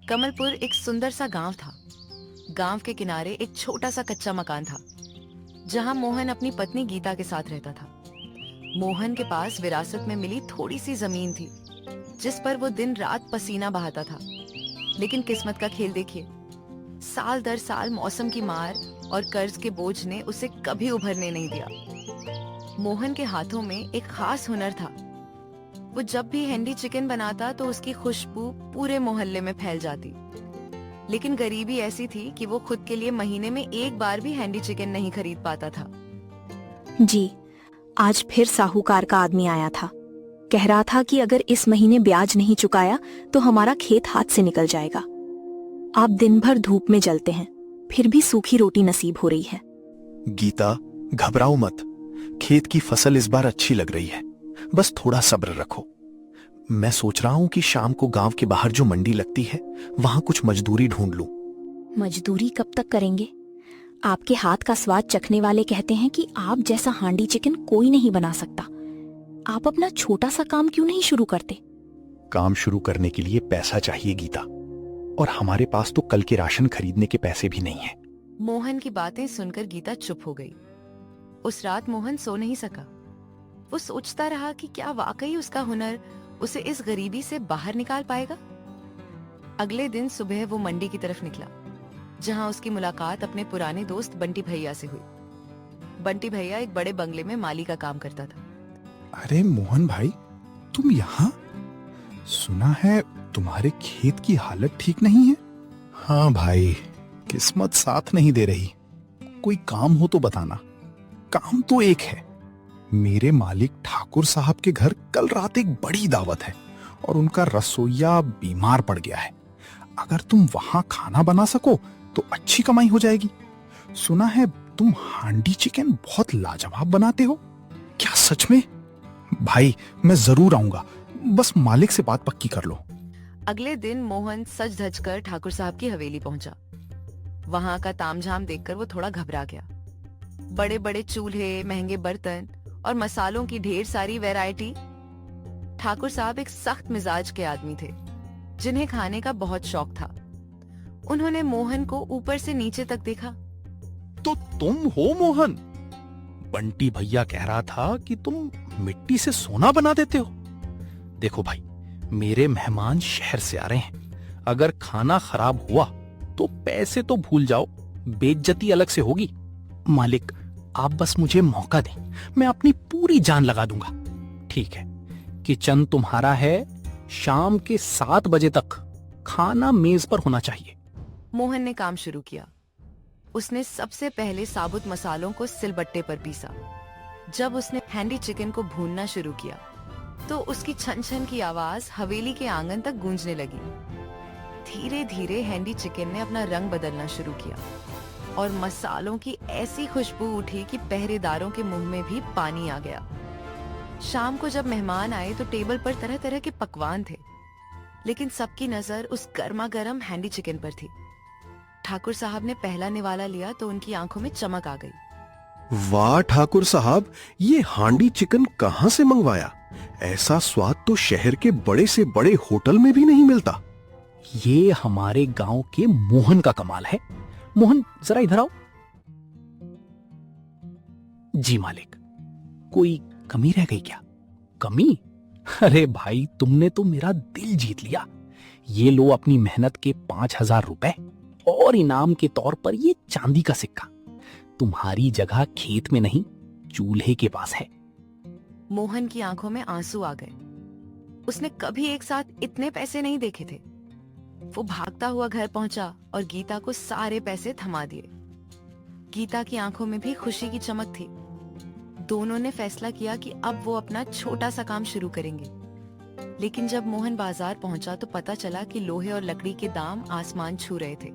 कमलपुर एक सुंदर सा गांव था। गांव के किनारे एक छोटा सा कच्चा मकान था, जहां मोहन अपनी पत्नी गीता के साथ रहता था। मोहन के पास विरासत में मिली थोड़ी सी जमीन थी, जिस पर वो दिन रात पसीना बहाता था। लेकिन किस्मत का खेल देखिए, साल दर साल मौसम की मार और कर्ज के बोझ ने उसे कभी उभरने नहीं दिया। मोहन के हाथों में एक खास हुनर था। वो जब भी हैंडी चिकन बनाता तो उसकी खुशबू पूरे मोहल्ले में फैल जाती। लेकिन गरीबी ऐसी थी कि वो खुद के लिए महीने में एक बार भी हैंडी चिकन नहीं खरीद पाता था। जी, आज फिर साहूकार का आदमी आया था। कह रहा था कि अगर इस महीने ब्याज नहीं चुकाया तो हमारा खेत हाथ से निकल जाएगा। आप दिन भर धूप में जलते हैं, फिर भी सूखी रोटी नसीब हो रही है। गीता, घबराओ मत। खेत की फसल इस बार अच्छी लग रही है, बस थोड़ा सब्र रखो। मैं सोच रहा हूँ कि शाम को गांव के बाहर जो मंडी लगती है, वहां कुछ मजदूरी ढूंढ लूं। मजदूरी कब तक करेंगे? आपके हाथ का स्वाद चखने वाले कहते हैं कि आप जैसा हांडी चिकन कोई नहीं बना सकता। आप अपना छोटा सा काम क्यों नहीं शुरू करते? काम शुरू करने के लिए पैसा चाहिए गीता, और हमारे पास तो कल के राशन खरीदने के पैसे भी नहीं है। मोहन की बातें सुनकर गीता चुप हो गई। उस रात मोहन सो नहीं सका। वो सोचता रहा कि क्या वाकई उसका हुनर उसे इस गरीबी से बाहर निकाल पाएगा। अगले दिन सुबह वो मंडी की तरफ निकला, जहां उसकी मुलाकात अपने पुराने दोस्त बंटी भैया से हुई। बंटी भैया एक बड़े बंगले में माली का काम करता था। अरे मोहन भाई, तुम यहाँ? सुना है तुम्हारे खेत की हालत ठीक नहीं है। हाँ भाई, किस्मत साथ नहीं दे रही। कोई काम हो तो बताना। काम तो एक है, मेरे मालिक ठाकुर साहब के घर कल रात एक बड़ी दावत है और उनका रसोइया बीमार पड़ गया है। अगर तुम वहां खाना बना सको तो अच्छी कमाई हो जाएगी। सुना है तुम हांडी चिकन बहुत लाजवाब बनाते हो। क्या सच में? भाई मैं जरूर आऊंगा, बस मालिक से बात पक्की कर लो। अगले दिन मोहन सज धज कर ठाकुर साहब की हवेली पहुंचा। वहां का तामझाम देखकर वो थोड़ा घबरा गया। बड़े बड़े चूल्हे, महंगे बर्तन और मसालों की ढेर सारी वैरायटी। ठाकुर साहब एक सख्त मिजाज के आदमी थे, जिन्हें खाने का बहुत शौक था। उन्होंने मोहन को ऊपर से नीचे तक देखा। तो तुम हो मोहन? बंटी भैया कह रहा था कि तुम मिट्टी से सोना बना देते हो। देखो भाई, मेरे मेहमान शहर से आ रहे हैं। अगर खाना खराब हुआ तो पैसे तो भूल जाओ, बेइज्जती अलग से होगी। मालिक, आप बस मुझे मौका दें, मैं अपनी पूरी जान लगा दूंगा। ठीक है, किचन तुम्हारा है। शाम के 7 बजे तक खाना मेज पर होना चाहिए। मोहन ने काम शुरू किया। उसने सबसे पहले साबुत मसालों को सिलबट्टे पर पीसा। जब उसने हैंडी चिकन को भूनना शुरू किया तो उसकी छन छन की आवाज हवेली के आंगन तक गूंजने लगी। धीरे धीरे हैंडी चिकन ने अपना रंग बदलना शुरू किया और मसालों की ऐसी खुशबू उठी कि पहरेदारों के मुंह में भी पानी आ गया। शाम को जब मेहमान आए तो टेबल पर तरह तरह के पकवान थे, लेकिन सबकी नजर उस गर्मा गर्म हैंडी चिकन पर थी। ठाकुर साहब ने पहला निवाला लिया तो उनकी आंखों में चमक आ गई। वाह ठाकुर साहब, ये हांडी चिकन कहाँ से मंगवाया? ऐसा स्वाद तो शहर के बड़े से बड़े होटल में भी नहीं मिलता। ये हमारे गांव के मोहन का कमाल है। मोहन, जरा इधर आओ। जी मालिक, कोई कमी रह गई क्या? कमी? अरे भाई, तुमने तो मेरा दिल जीत लिया। ये लो अपनी मेहनत के 5,000 रुपए और इनाम के तौर पर ये चांदी का सिक्का। तुम्हारी जगह खेत में नहीं, चूल्हे के पास है। मोहन की आंखों में आंसू आ गए। उसने कभी एक साथ इतने पैसे नहीं देखे थे। वो भागता हुआ घर पहुंचा और गीता को सारे पैसे थमा दिए। गीता की आंखों में भी खुशी की चमक थी। दोनों ने फैसला किया कि अब वो अपना छोटा सा काम शुरू करेंगे। लेकिन जब मोहन बाजार पहुंचा तो पता चला कि लोहे और लकड़ी के दाम आसमान छू रहे थे।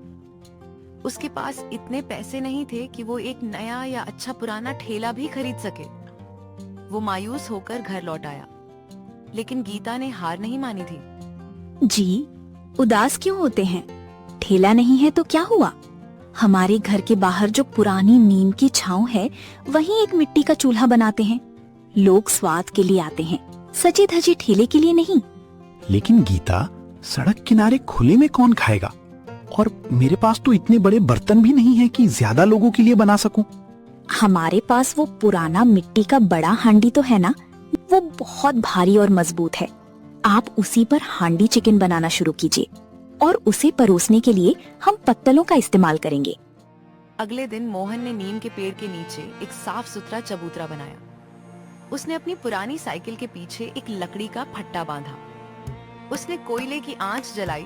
उसके पास इतने पैसे नहीं थे कि वो एक नया या अच्छा पुराना ठेला भी खरीद सके। वो मायूस होकर घर लौट आया, लेकिन गीता ने हार नहीं मानी थी। जी, उदास क्यों होते हैं? ठेला नहीं है तो क्या हुआ? हमारे घर के बाहर जो पुरानी नीम की छांव है, वहीं एक मिट्टी का चूल्हा बनाते हैं। लोग स्वाद के लिए आते हैं, सजे धजे ठेले के लिए नहीं। लेकिन गीता, सड़क किनारे खुले में कौन खाएगा? और मेरे पास तो इतने बड़े बर्तन भी नहीं है कि ज्यादा लोगों के लिए बना सकूं। हमारे पास वो पुराना मिट्टी का बड़ा हांडी तो है ना, वो बहुत भारी और मजबूत है। आप उसी पर हांडी चिकन बनाना शुरू कीजिए और उसे परोसने के लिए हम पत्तलों का इस्तेमाल करेंगे। अगले दिन मोहन ने नीम के पेड़ के नीचे एक साफ सुथरा चबूतरा बनाया। उसने अपनी पुरानी साइकिल के पीछे एक लकड़ी का फट्टा बांधा। उसने कोयले की आंच जलाई।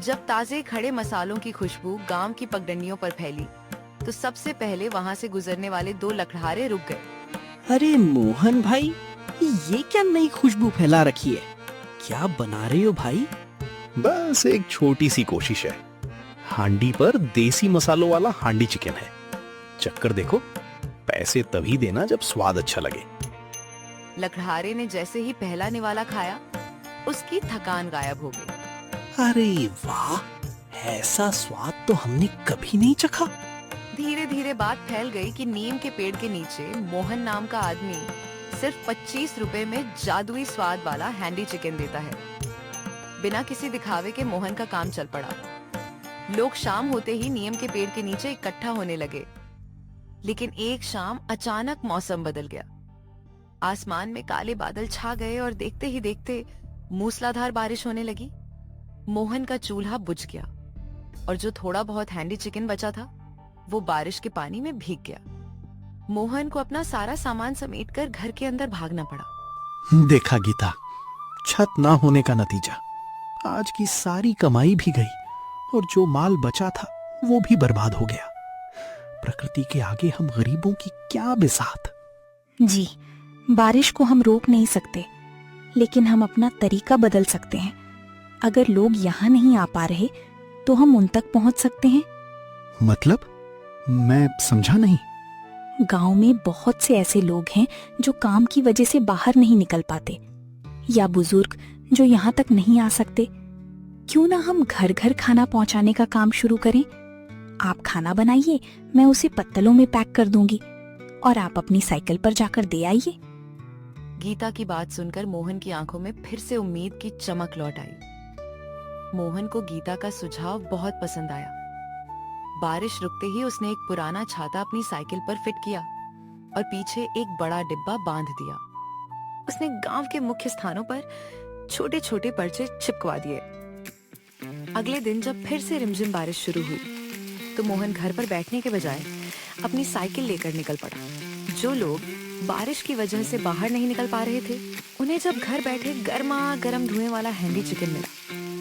जब ताजे खड़े मसालों की खुशबू गांव की पगडंडियों पर फैली तो सबसे पहले वहां से गुजरने वाले 2 लकड़हारे रुक गए। अरे मोहन भाई, ये क्या नई खुशबू फैला रखी है? क्या बना रहे हो भाई? बस एक छोटी सी कोशिश है। हांडी पर देसी मसालों वाला हांडी चिकन है। चक्कर देखो, पैसे तभी देना जब स्वाद अच्छा लगे। लकड़हारे ने जैसे ही पहला निवाला खाया, उसकी थकान गायब हो गई। अरे वाह, ऐसा स्वाद तो हमने कभी नहीं चखा। धीरे धीरे बात फैल गई कि नीम के पेड़ के नीचे मोहन नाम का आदमी सिर्फ 25 रुपए में जादुई स्वाद वाला हैंडी चिकन देता है। बिना किसी दिखावे के मोहन का काम चल पड़ा। लोग शाम होते ही नीम के पेड़ के नीचे इकट्ठा होने लगे। लेकिन एक शाम अचानक मौसम बदल गया। आसमान में काले बादल छा गए और देखते ही देखते मूसलाधार बारिश होने लगी। मोहन का चूल्हा बुझ गया और जो थोड़ा बहुत हैंडी चिकन बचा था वो बारिश के पानी में भीग गया। मोहन को अपना सारा सामान समेटकर घर के अंदर भागना पड़ा। देखा गीता, छत ना होने का नतीजा। आज की सारी कमाई भी गई और जो माल बचा था वो भी बर्बाद हो गया। प्रकृति के आगे हम गरीबों की क्या बिसात। जी, बारिश को हम रोक नहीं सकते, लेकिन हम अपना तरीका बदल सकते हैं। अगर लोग यहाँ नहीं आ पा रहे तो हम उन तक पहुँच सकते हैं। मतलब? मैं समझा नहीं। गांव में बहुत से ऐसे लोग हैं जो काम की वजह से बाहर नहीं निकल पाते, या बुजुर्ग जो यहाँ तक नहीं आ सकते। क्यों ना हम घर घर खाना पहुँचाने का काम शुरू करें। आप खाना बनाइए, मैं उसे पत्तलों में पैक कर दूंगी और आप अपनी साइकिल पर जाकर दे आइए। गीता की बात सुनकर मोहन की आंखों में फिर से उम्मीद की चमक लौट आई। मोहन को गीता का सुझाव बहुत पसंद आया। बारिश रुकते ही उसने एक पुराना छाता अपनी साइकिल पर फिट किया और पीछे एक बड़ा डिब्बा बांध दिया। उसने गांव के मुख्य स्थानों पर छोटे छोटे पर्चे चिपकवा दिए। अगले दिन जब फिर से रिमझिम बारिश शुरू हुई तो मोहन घर पर बैठने के बजाय अपनी साइकिल लेकर निकल पड़ा। जो लोग बारिश की वजह से बाहर नहीं निकल पा रहे थे, उन्हें जब घर बैठे गर्मा गर्म धुएं वाला हैंडी चिकन मिला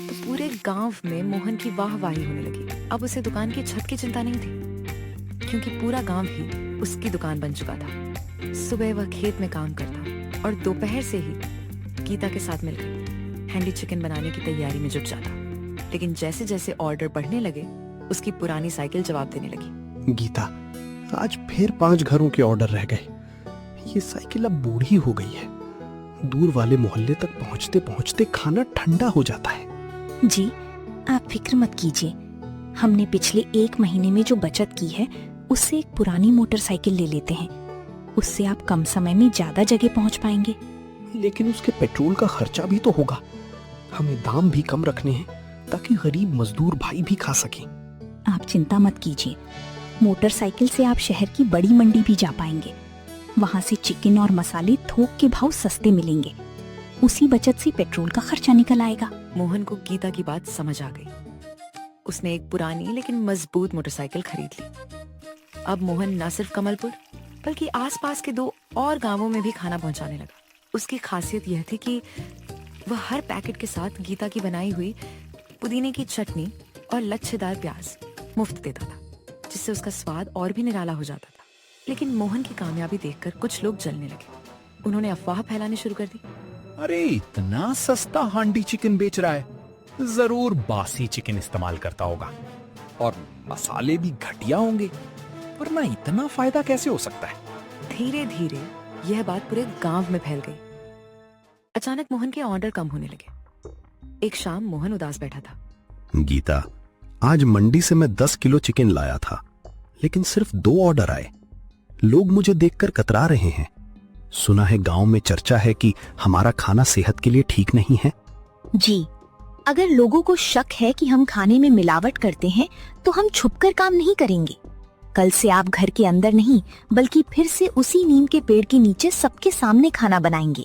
तो पूरे गांव में मोहन की वाहवाही होने लगी। अब उसे दुकान की छत की चिंता नहीं थी, क्योंकि पूरा गांव ही उसकी दुकान बन चुका था। सुबह वह खेत में काम करता और दोपहर से ही गीता के साथ मिलकर हैंडी चिकन बनाने की तैयारी में जुट जाता। लेकिन जैसे जैसे ऑर्डर बढ़ने लगे, उसकी पुरानी साइकिल जवाब देने लगी। गीता, आज फिर 5 घरों के ऑर्डर रह गए। ये साइकिल अब बूढ़ी हो गई है। दूर वाले मोहल्ले तक पहुंचते पहुंचते खाना ठंडा हो जाता है। जी, आप फिक्र मत कीजिए। हमने पिछले 1 महीने में जो बचत की है उससे एक पुरानी मोटरसाइकिल ले लेते हैं। उससे आप कम समय में ज्यादा जगह पहुंच पाएंगे। लेकिन उसके पेट्रोल का खर्चा भी तो होगा। हमें दाम भी कम रखने हैं ताकि गरीब मजदूर भाई भी खा सकें। आप चिंता मत कीजिए। मोटरसाइकिल से आप शहर की बड़ी मंडी भी जा पाएंगे। वहाँ से चिकन और मसाले थोक के भाव सस्ते मिलेंगे। उसी बचत से पेट्रोल का खर्चा निकल आएगा। मोहन को गीता की बात समझ आ गई। उसने एक पुरानी लेकिन मजबूत मोटरसाइकिल खरीद ली। अब मोहन न सिर्फ कमलपुर बल्कि आसपास के 2 और गांवों में भी खाना पहुंचाने लगा। उसकी खासियत यह थी कि वह हर पैकेट के साथ गीता की बनाई हुई पुदीने की चटनी और लच्छेदार प्याज मुफ्त देता था, जिससे उसका स्वाद और भी निराला हो जाता था। लेकिन मोहन की कामयाबी देखकर कुछ लोग जलने लगे। उन्होंने अफवाह फैलानी शुरू कर दी। अरे इतना सस्ता हांडी चिकन बेच रहा है, जरूर बासी चिकन इस्तेमाल करता होगा और मसाले भी घटिया होंगे, वरना इतना फायदा कैसे हो सकता है। धीरे धीरे यह बात पूरे गांव में फैल गई। अचानक मोहन के ऑर्डर कम होने लगे। एक शाम मोहन उदास बैठा था। गीता, आज मंडी से मैं 10 किलो चिकन लाया था, लेकिन सिर्फ 2 ऑर्डर आए। लोग मुझे देखकर कतरा रहे हैं। सुना है गांव में चर्चा है कि हमारा खाना सेहत के लिए ठीक नहीं है। जी, अगर लोगों को शक है कि हम खाने में मिलावट करते हैं तो हम छुपकर काम नहीं करेंगे। कल से आप घर के अंदर नहीं बल्कि फिर से उसी नीम के पेड़ के नीचे सबके सामने खाना बनाएंगे।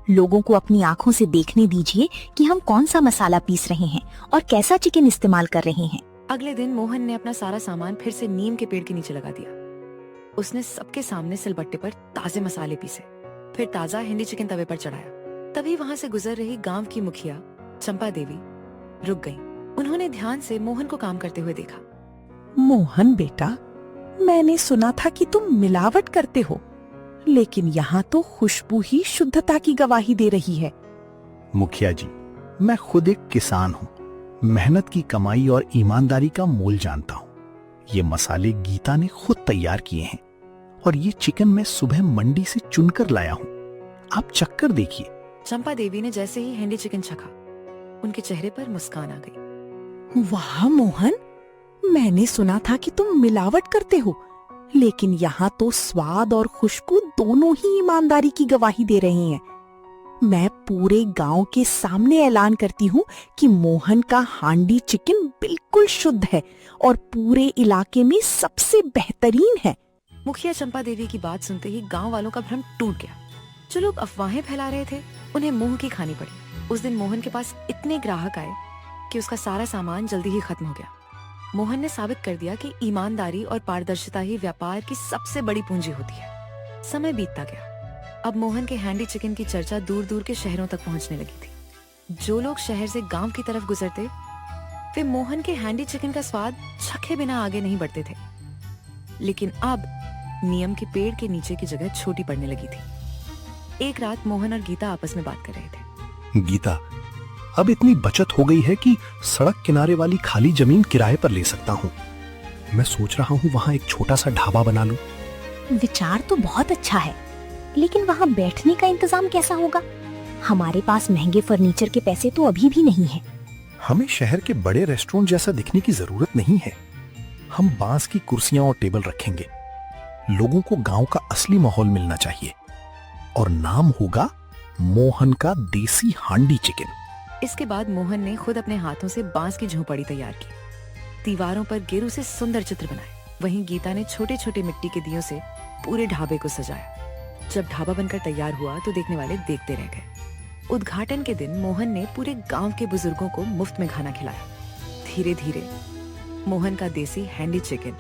लोगों को अपनी आंखों से देखने दीजिए कि हम कौन सा मसाला पीस रहे हैं और कैसा चिकन इस्तेमाल कर रहे हैं। अगले दिन मोहन ने अपना सारा सामान फिर से नीम के पेड़ के नीचे लगा दिया। उसने सबके सामने सिलबट्टे पर ताजे मसाले पीसे, फिर ताजा हैंडी चिकन तवे पर चढ़ाया। तभी वहाँ से गुजर रही गांव की मुखिया चंपा देवी रुक गई। उन्होंने ध्यान से मोहन को काम करते हुए देखा। मोहन बेटा, मैंने सुना था कि तुम मिलावट करते हो, लेकिन यहाँ तो खुशबू ही शुद्धता की गवाही दे रही है। मुखिया जी, मैं खुद एक किसान हूँ। मेहनत की कमाई और ईमानदारी का मोल जानता हूँ। ये मसाले गीता ने खुद तैयार किए हैं और ये चिकन मैं सुबह मंडी से चुनकर लाया हूँ। आप चक्कर देखिए। चंपा देवी ने जैसे ही हैंडी चिकन चखा, उनके चेहरे पर मुस्कान आ गई। वाह मोहन, मैंने सुना था कि तुम मिलावट करते हो, लेकिन यहाँ तो स्वाद और खुशबू दोनों ही ईमानदारी की गवाही दे रहे हैं। मैं पूरे गांव के सामने ऐलान करती हूँ कि मोहन का हांडी चिकन बिल्कुल शुद्ध है और पूरे इलाके में सबसे बेहतरीन है। मुखिया चंपा देवी की बात सुनते ही गांव वालों का भ्रम टूट गया। जो लोग अफवाहें फैला रहे थे उन्हें मुंह की खानी पड़ी। उस दिन मोहन के पास इतने ग्राहक आए कि उसका सारा सामान जल्दी ही खत्म हो गया। मोहन ने साबित कर दिया कि ईमानदारी और पारदर्शिता ही व्यापार की सबसे बड़ी पूंजी होती है। समय बीतता गया। अब मोहन के हैंडी चिकन की चर्चा दूर दूर के शहरों तक पहुंचने लगी थी। जो लोग शहर से गांव की तरफ गुजरते वे मोहन के हैंडी चिकन का स्वाद चखे बिना आगे नहीं बढ़ते थे। लेकिन अब नीम के पेड़ के नीचे की जगह छोटी पड़ने लगी थी। एक रात मोहन और गीता आपस में बात कर रहे थे। गीता, अब इतनी बचत हो गई है कि सड़क किनारे वाली खाली जमीन किराए पर ले सकता हूँ। मैं सोच रहा हूँ वहाँ एक छोटा सा ढाबा बना लूं। विचार तो बहुत अच्छा है, लेकिन वहाँ बैठने का इंतजाम कैसा होगा? हमारे पास महंगे फर्नीचर के पैसे तो अभी भी नहीं है। हमें शहर के बड़े रेस्टोरेंट जैसा दिखने की जरूरत नहीं है। हम बांस की कुर्सियां और टेबल रखेंगे। लोगों को गांव का असली माहौल मिलना चाहिए और नाम होगा मोहन का देसी हांडी चिकन। इसके बाद मोहन ने खुद अपने हाथों से बांस की झोपड़ी तैयार की, दीवारों पर गेरू से सुंदर चित्र बनाए। वहीं गीता ने छोटे छोटे मिट्टी के दियों से पूरे ढाबे को सजाया। जब ढाबा बनकर तैयार हुआ तो देखने वाले देखते रह गए। उद्घाटन के दिन मोहन ने पूरे गांव के बुजुर्गों को मुफ्त में खाना खिलाया। धीरे धीरे मोहन का देसी हैंडी चिकन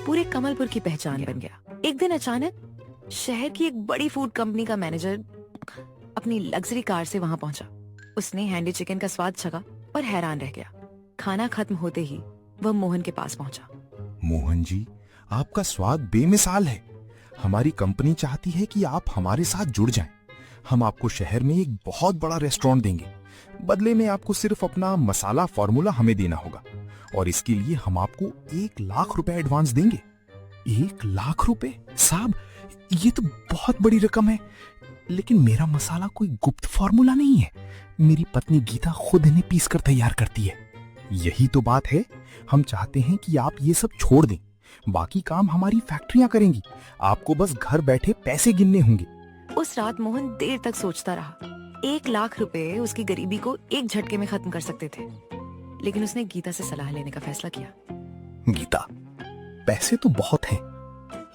पूरे कमलपुर की पहचान बन गया। एक दिन अचानक शहर की एक बड़ी फूड कंपनी का मैनेजर अपनी लग्जरी कार से वहां पहुंचा। उसने हैंडी चिकन का स्वाद चखा और हैरान रह गया। खाना खत्म होते ही वह मोहन के पास पहुंचा। मोहन जी, आपका स्वाद बेमिसाल है। हमारी कंपनी चाहती है कि आप हमारे साथ जुड़ जाएं। हम आपको शहर में एक बहुत बड़ा रेस्टोरेंट देंगे। बदले में आपको सिर्फ अपना मसाला फॉर्मूला हमें देना होगा और इसके लिए हम आपको 1 लाख रुपए एडवांस देंगे। 1 लाख रुपए? साहब, ये तो बहुत बड़ी रकम है। लेकिन मेरा मसाला कोई गुप्त फॉर्मूला नहीं है। मेरी पत्नी गीता खुद इन्हें पीसकर तैयार करती है। यही तो बात है। हम चाहते हैं कि आप ये सब छोड़ दें। बाकी काम हमारी फैक्ट्रियां करेंगी। आपको बस घर बैठे पैसे गिनने होंगे। उस रात मोहन देर तक सोचता रहा। 1 लाख रुपए उसकी गरीबी को एक झटके में खत्म कर सकते थे। लेकिन उसने गीता से सलाह लेने का फैसला किया। गीता, पैसे तो बहुत हैं,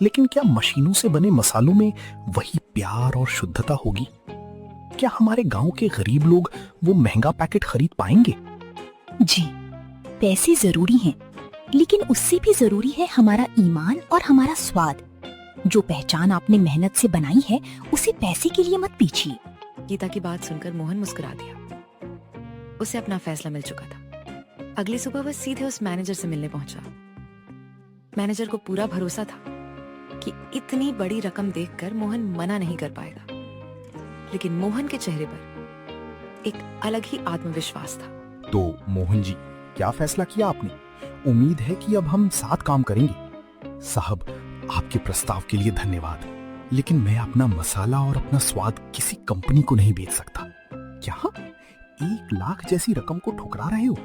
लेकिन क्या मशीनों से बने मसालों में वही प्यार और शुद्धता होगी? क्या हमारे गांव के गरीब लोग वो महंगा पैकेट खरीद पाएंगे? जी, पैसे जरूरी हैं, लेकिन उससे भी जरूरी है हमारा ईमान और हमारा स्वाद। जो पहचान आपने मेहनत से बनाई है उसे पैसे के लिए मत पीछिए। गीता की बात सुनकर मोहन मुस्कुरा दिया। उसे अपना फैसला मिल चुका था। अगली सुबह वह सीधे उस मैनेजर से मिलने पहुंचा। मैनेजर को पूरा भरोसा था कि इतनी बड़ी रकम देखकर मोहन मना नहीं कर पाएगा। लेकिन मोहन के चेहरे पर एक अलग ही आत्मविश्वास था। तो मोहन जी, क्या फैसला किया आपने? उम्मीद है कि अब हम साथ काम करेंगे। साहब, आपके प्रस्ताव के लिए धन्यवाद, लेकिन मैं अपना मसाला और अपना स्वाद किसी कंपनी को नहीं बेच सकता। क्या 1 लाख जैसी रकम को ठुकरा रहे हो?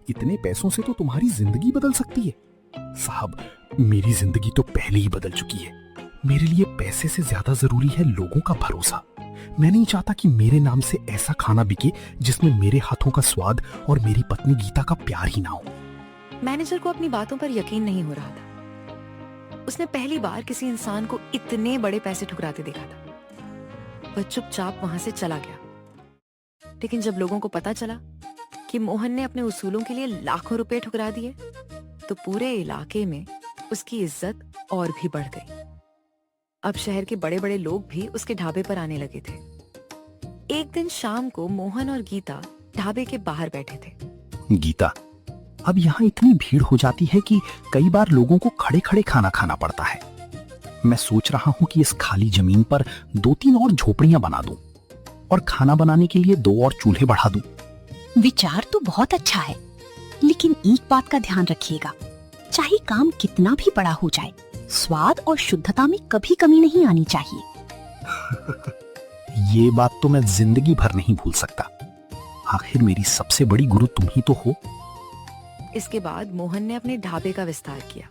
इतने पैसों से तो तुम्हारी जिंदगी बदल सकती है। साहब, मेरी जिंदगी तो पहले ही बदल चुकी है। मेरे लिए पैसे से ज्यादा जरूरी है लोगों का भरोसा। मैं नहीं चाहता कि मेरे नाम से ऐसा खाना बिके जिसमें मेरे हाथों का स्वाद और मेरी पत्नी गीता का प्यार ही ना हो। मैनेजर को अपनी बातों पर यकीन नहीं हो रहा था। उसने पहली बार किसी इंसान को इतने बड़े पैसे ठुकराते देखा था। वह चुपचाप वहां से चला गया। लेकिन जब लोगों को पता चला कि मोहन ने अपने उसूलों के लिए लाखों रुपए ठुकरा दिए, तो पूरे इलाके में उसकी इज्जत और भी बढ़ गई। अब शहर के बड़े बड़े लोग भी उसके ढाबे पर आने लगे थे। एक दिन शाम को मोहन और गीता ढाबे के बाहर बैठे थे। गीता, अब यहाँ इतनी भीड़ हो जाती है कि कई बार लोगों को खड़े खड़े खाना खाना पड़ता है। मैं सोच रहा हूँ कि इस खाली जमीन पर 2-3 और झोपड़ियां बना दूं और खाना बनाने के लिए 2 और चूल्हे बढ़ा दूं। विचार तो बहुत अच्छा है, लेकिन एक बात का ध्यान रखिएगा, चाहे काम कितना भी बड़ा हो जाए, स्वाद और शुद्धता में कभी कमी नहीं आनी चाहिए। ये बात तो मैं जिंदगी भर नहीं भूल सकता। आखिर मेरी सबसे बड़ी गुरु तुम ही तो हो। इसके बाद मोहन ने अपने ढाबे का विस्तार किया।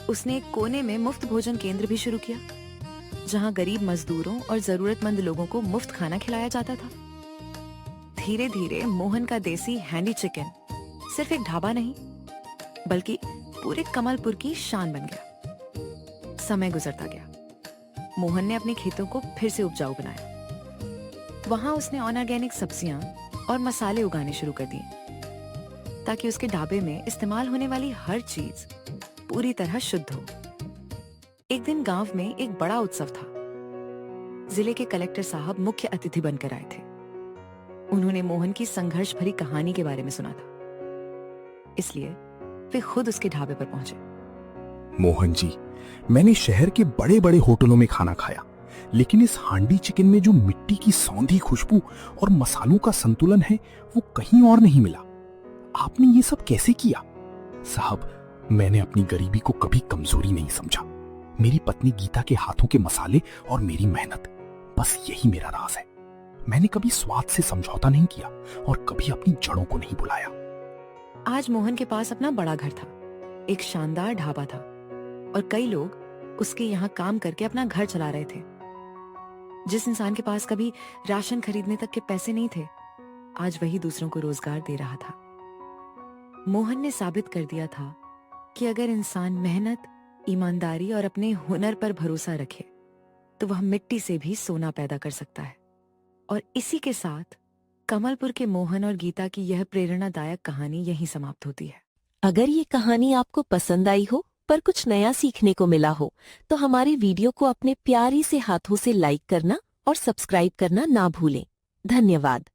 उसने एक कोने में मुफ्त भोजन केंद्र भी शुरू किया, जहां गरीब मजदूरों और जरूरतमंद लोगों को मुफ्त खाना खिलाया जाता था। धीरे धीरे मोहन का देसी हैंडी चिकन सिर्फ एक ढाबा नहीं, बल्कि पूरे कमलपुर की शान बन गया। समय गुजरता गया। मोहन ने अपने खेतों को फिर से उपजाऊ बनाया। वहां उसने ऑर्गेनिक सब्जियां और मसाले उगाने शुरू कर दिए, ताकि उसके ढाबे में इस्तेमाल होने वाली हर चीज पूरी तरह शुद्ध हो। एक दिन गांव में एक बड़ा उत्सव था। जिले के कलेक्टर साहब मुख्य अतिथि बनकर आए थे। उन्होंने मोहन की संघर्ष भरी कहानी के बारे में सुना था, इसलिए वे खुद उसके ढाबे पर पहुंचे। मोहन जी, मैंने शहर के बड़े बड़े होटलों में खाना खाया, लेकिन इस हांडी चिकन में जो मिट्टी की सौंधी खुशबू और मसालों का संतुलन है, वो कहीं और नहीं मिला। आपने ये सब कैसे किया? साहब, मैंने अपनी गरीबी को कभी कमजोरी नहीं समझा। मेरी पत्नी गीता के हाथों के मसाले और मेरी मेहनत, बस यही मेरा राज है। मैंने कभी स्वाद से समझौता नहीं किया और कभी अपनी जड़ों को नहीं भुलाया। आज मोहन के पास अपना बड़ा घर था, एक शानदार ढाबा था और कई लोग उसके यहाँ काम करके अपना घर चला रहे थे। जिस इंसान के पास कभी राशन खरीदने तक के पैसे नहीं थे, आज वही दूसरों को रोजगार दे रहा था। मोहन ने साबित कर दिया था कि अगर इंसान मेहनत, ईमानदारी और अपने हुनर पर भरोसा रखे, तो वह मिट्टी से भी सोना पैदा कर सकता है। और इसी के साथ कमलपुर के मोहन और गीता की यह प्रेरणादायक कहानी यहीं समाप्त होती है। अगर ये कहानी आपको पसंद आई हो पर कुछ नया सीखने को मिला हो, तो हमारे वीडियो को अपने प्यारी से हाथों से लाइक करना और सब्सक्राइब करना ना भूलें। धन्यवाद।